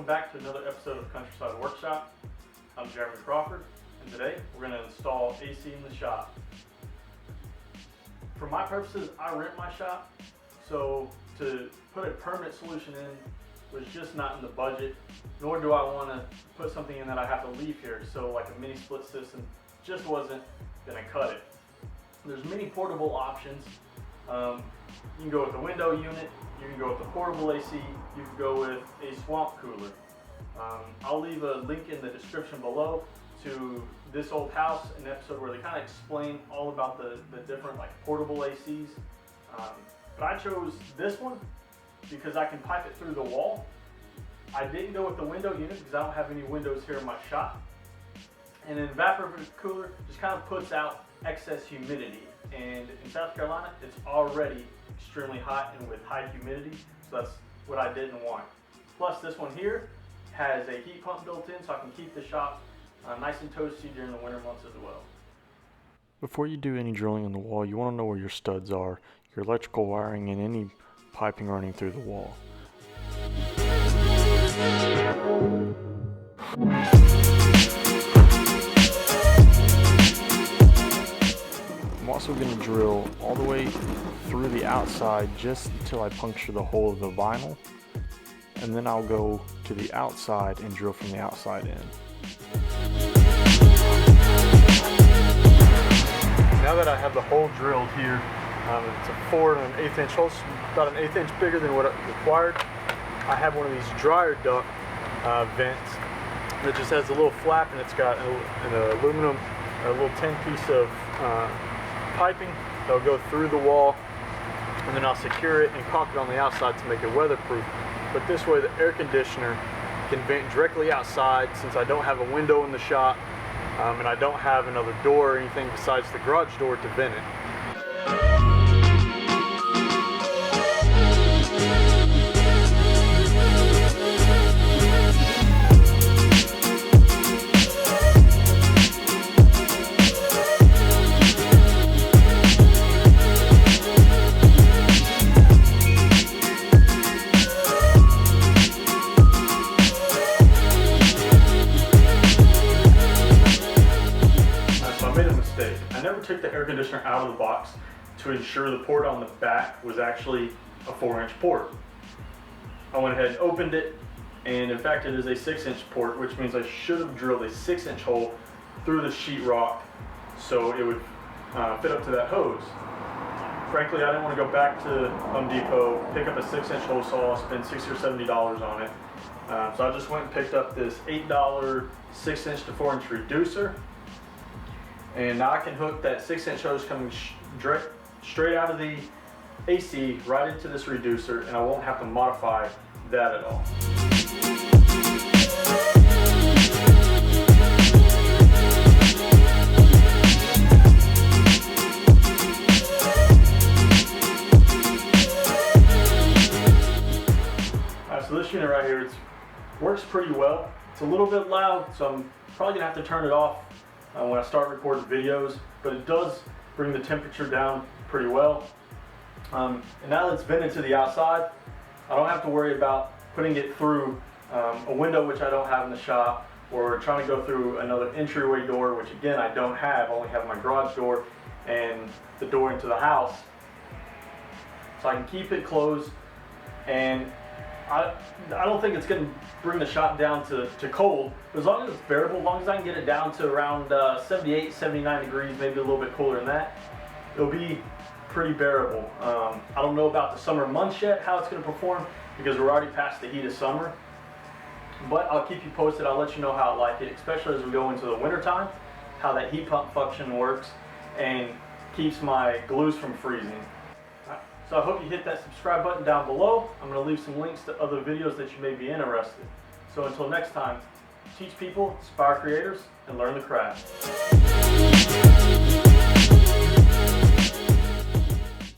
welcome back to another episode of Countryside Workshop. I'm Jeremy Crawford, and today we're going to install AC in the shop. For my purposes, I rent my shop, so to put a permanent solution in was just not in the budget, nor do I want to put something in that I have to leave here, so like a mini split system just wasn't going to cut it. There's many portable options. You can go with a window unit, you can go with a portable AC, you can go with a swamp cooler. I'll leave a link in the description below to This Old House, an episode where they kind of explain all about the different like portable ACs. But I chose this one because I can pipe it through the wall. I didn't go with the window unit because I don't have any windows here in my shop. And an evaporator cooler just kind of puts out excess humidity. And in South Carolina, it's already extremely hot and with high humidity, so that's what I didn't want. Plus this one here has a heat pump built in, so I can keep the shop nice and toasty during the winter months as well. Before you do any drilling in the wall, you want to know where your studs are, your electrical wiring, and any piping running through the wall. I'm also going to drill all the way through the outside just until I puncture the hole of the vinyl, and then I'll go to the outside and drill from the outside in. Now that I have the hole drilled here, it's a 4 1/8 inch hole, about an 1/8 inch bigger than what it required. I have one of these dryer duct vents that just has a little flap, and it's got an aluminum, a little tin piece of piping that'll go through the wall, and then I'll secure it and caulk it on the outside to make it weatherproof. But this way the air conditioner can vent directly outside, since I don't have a window in the shop, and I don't have another door or anything besides the garage door to vent it. I never took the air conditioner out of the box to ensure the port on the back was actually a 4-inch port. I went ahead and opened it, and in fact it is a 6-inch port, which means I should have drilled a 6-inch hole through the sheetrock so it would fit up to that hose. Frankly, I didn't want to go back to Home Depot, pick up a 6-inch hose saw, spend $60 or $70 on it. So I just went and picked up this $8 6-inch to 4-inch reducer. And now I can hook that 6-inch hose coming straight out of the AC right into this reducer, and I won't have to modify that at all. Alright, so this unit right here, works pretty well. It's a little bit loud, so I'm probably gonna have to turn it off when I start recording videos, but it does bring the temperature down pretty well. And now that it's vented to the outside, I don't have to worry about putting it through a window, which I don't have in the shop, or trying to go through another entryway door, which again I don't have. I only have my garage door and the door into the house. So I can keep it closed, and I don't think it's going to bring the shop down to cold, but as long as it's bearable, as long as I can get it down to around 78, 79 degrees, maybe a little bit cooler than that, it'll be pretty bearable. I don't know about the summer months yet, how it's going to perform, because we're already past the heat of summer, but I'll keep you posted. I'll let you know how I like it, especially as we go into the winter time, how that heat pump function works and keeps my glues from freezing. So I hope you hit that subscribe button down below. I'm going to leave some links to other videos that you may be interested. So until next time, teach people, inspire creators, and learn the craft.